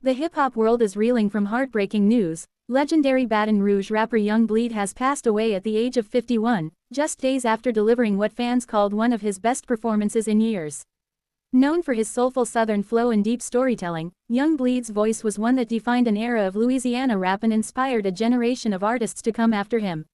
The hip-hop world is reeling from heartbreaking news. Legendary Baton Rouge rapper Young Bleed has passed away at the age of 51, just days after delivering what fans called one of his best performances in years. Known for his soulful southern flow and deep storytelling, Young Bleed's voice was one that defined an era of Louisiana rap and inspired a generation of artists to come after him.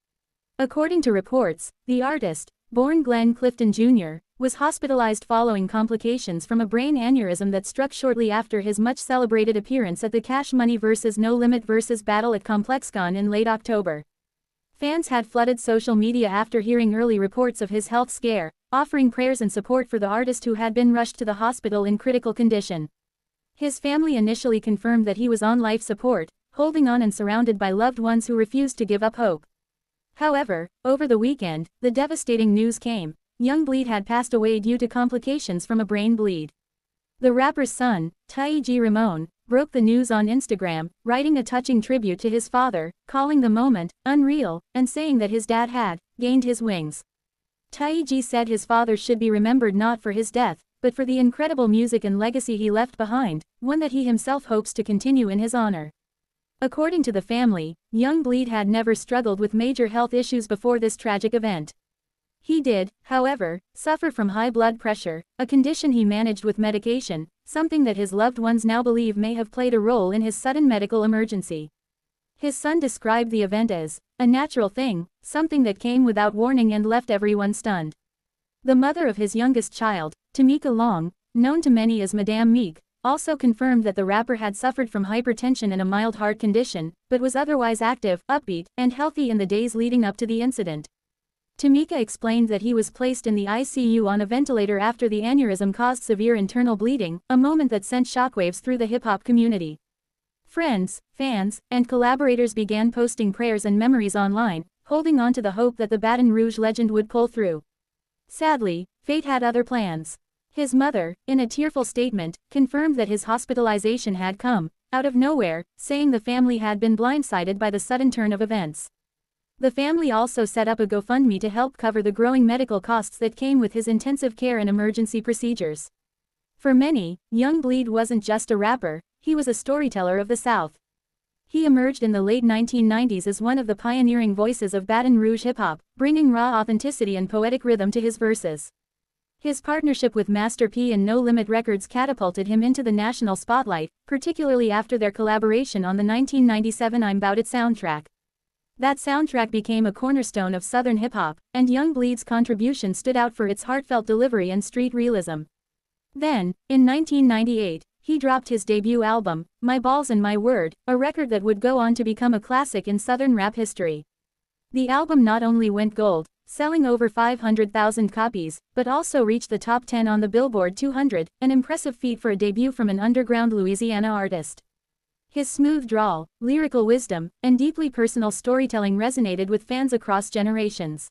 According to reports, the artist, born Glenn Clifton Jr., was hospitalized following complications from a brain aneurysm that struck shortly after his much-celebrated appearance at the Cash Money vs. No Limit Verzuz battle at ComplexCon in late October. Fans had flooded social media after hearing early reports of his health scare, offering prayers and support for the artist who had been rushed to the hospital in critical condition. His family initially confirmed that he was on life support, holding on and surrounded by loved ones who refused to give up hope. However, over the weekend, the devastating news came. Young Bleed had passed away due to complications from a brain bleed. The rapper's son, Ramon, broke the news on Instagram, writing a touching tribute to his father, calling the moment unreal, and saying that his dad had gained his wings. Said his father should be remembered not for his death, but for the incredible music and legacy he left behind, one that he himself hopes to continue in his honor. According to the family, Young Bleed had never struggled with major health issues before this tragic event. He did, however, suffer from high blood pressure, a condition he managed with medication, something that his loved ones now believe may have played a role in his sudden medical emergency. His son described the event as a natural thing, something that came without warning and left everyone stunned. The mother of his youngest child, Tamika Long, known to many as Madame Meek, also confirmed that the rapper had suffered from hypertension and a mild heart condition, but was otherwise active, upbeat, and healthy in the days leading up to the incident. Tamika explained that he was placed in the ICU on a ventilator after the aneurysm caused severe internal bleeding, a moment that sent shockwaves through the hip-hop community. Friends, fans, and collaborators began posting prayers and memories online, holding on to the hope that the Baton Rouge legend would pull through. Sadly, fate had other plans. His mother, in a tearful statement, confirmed that his hospitalization had come out of nowhere, saying the family had been blindsided by the sudden turn of events. The family also set up a GoFundMe to help cover the growing medical costs that came with his intensive care and emergency procedures. For many, Young Bleed wasn't just a rapper, he was a storyteller of the South. He emerged in the late 1990s as one of the pioneering voices of Baton Rouge hip-hop, bringing raw authenticity and poetic rhythm to his verses. His partnership with Master P and No Limit Records catapulted him into the national spotlight, particularly after their collaboration on the 1997 I'm 'Bout It soundtrack. That soundtrack became a cornerstone of Southern hip-hop, and Young Bleed's contribution stood out for its heartfelt delivery and street realism. Then, in 1998, he dropped his debut album, My Balls and My Word, a record that would go on to become a classic in Southern rap history. The album not only went gold, selling over 500,000 copies, but also reached the top 10 on the Billboard 200, an impressive feat for a debut from an underground Louisiana artist. His smooth drawl, lyrical wisdom, and deeply personal storytelling resonated with fans across generations.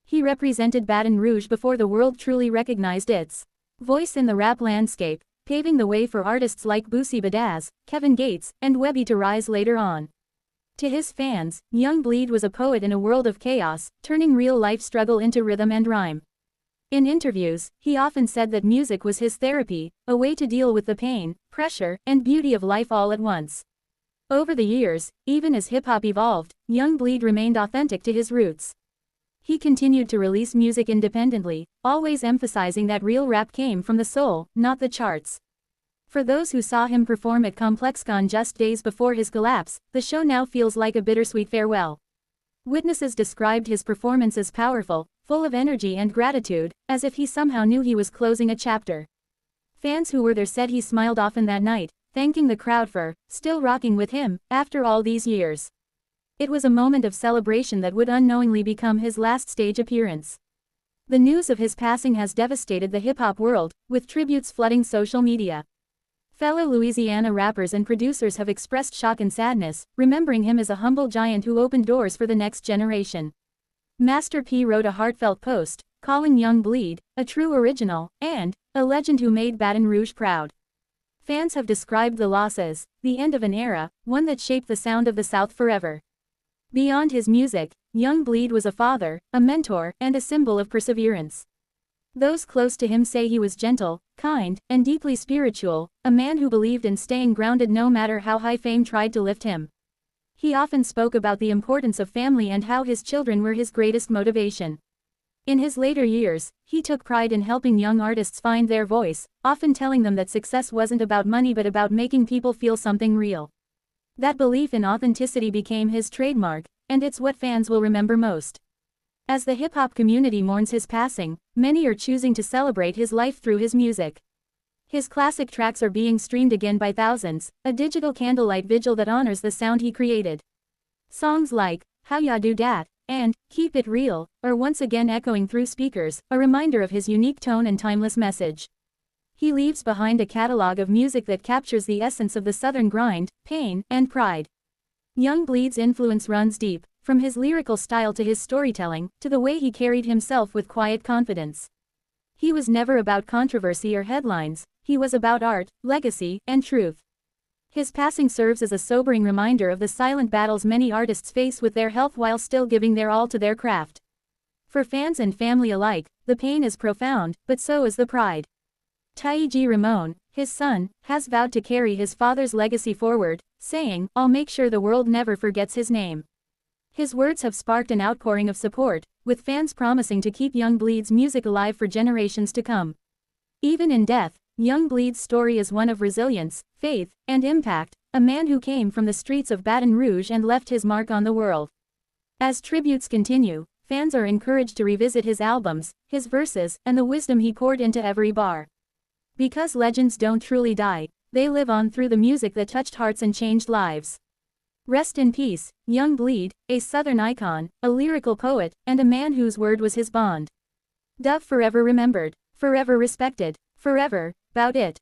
He represented Baton Rouge before the world truly recognized its voice in the rap landscape, paving the way for artists like Boosie Badazz, Kevin Gates, and Webby to rise later on. To his fans, Young Bleed was a poet in a world of chaos, turning real-life struggle into rhythm and rhyme. In interviews, he often said that music was his therapy, a way to deal with the pain, pressure, and beauty of life all at once. Over the years, even as hip-hop evolved, Young Bleed remained authentic to his roots. He continued to release music independently, always emphasizing that real rap came from the soul, not the charts. For those who saw him perform at ComplexCon just days before his collapse, the show now feels like a bittersweet farewell. Witnesses described his performance as powerful, full of energy and gratitude, as if he somehow knew he was closing a chapter. Fans who were there said he smiled often that night, thanking the crowd for still rocking with him after all these years. It was a moment of celebration that would unknowingly become his last stage appearance. The news of his passing has devastated the hip-hop world, with tributes flooding social media. Fellow Louisiana rappers and producers have expressed shock and sadness, remembering him as a humble giant who opened doors for the next generation. Master P wrote a heartfelt post, calling Young Bleed a true original, and a legend who made Baton Rouge proud. Fans have described the loss as the end of an era, one that shaped the sound of the South forever. Beyond his music, Young Bleed was a father, a mentor, and a symbol of perseverance. Those close to him say he was gentle, kind, and deeply spiritual, a man who believed in staying grounded no matter how high fame tried to lift him. He often spoke about the importance of family and how his children were his greatest motivation. In his later years, he took pride in helping young artists find their voice, often telling them that success wasn't about money but about making people feel something real. That belief in authenticity became his trademark, and it's what fans will remember most. As the hip-hop community mourns his passing, many are choosing to celebrate his life through his music. His classic tracks are being streamed again by thousands, a digital candlelight vigil that honors the sound he created. Songs like How Ya Do Dat and Keep It Real are once again echoing through speakers, a reminder of his unique tone and timeless message. He leaves behind a catalog of music that captures the essence of the Southern grind, pain, and pride. Young Bleed's influence runs deep, from his lyrical style to his storytelling, to the way he carried himself with quiet confidence. He was never about controversy or headlines, he was about art, legacy, and truth. His passing serves as a sobering reminder of the silent battles many artists face with their health while still giving their all to their craft. For fans and family alike, the pain is profound, but so is the pride. Taiji Ramon, his son, has vowed to carry his father's legacy forward, saying, "I'll make sure the world never forgets his name." His words have sparked an outpouring of support, with fans promising to keep Young Bleed's music alive for generations to come. Even in death, Young Bleed's story is one of resilience, faith, and impact, a man who came from the streets of Baton Rouge and left his mark on the world. As tributes continue, fans are encouraged to revisit his albums, his verses, and the wisdom he poured into every bar. Because legends don't truly die, they live on through the music that touched hearts and changed lives. Rest in peace, Young Bleed, a Southern icon, a lyrical poet, and a man whose word was his bond. Dove forever remembered, forever respected, forever, 'bout it.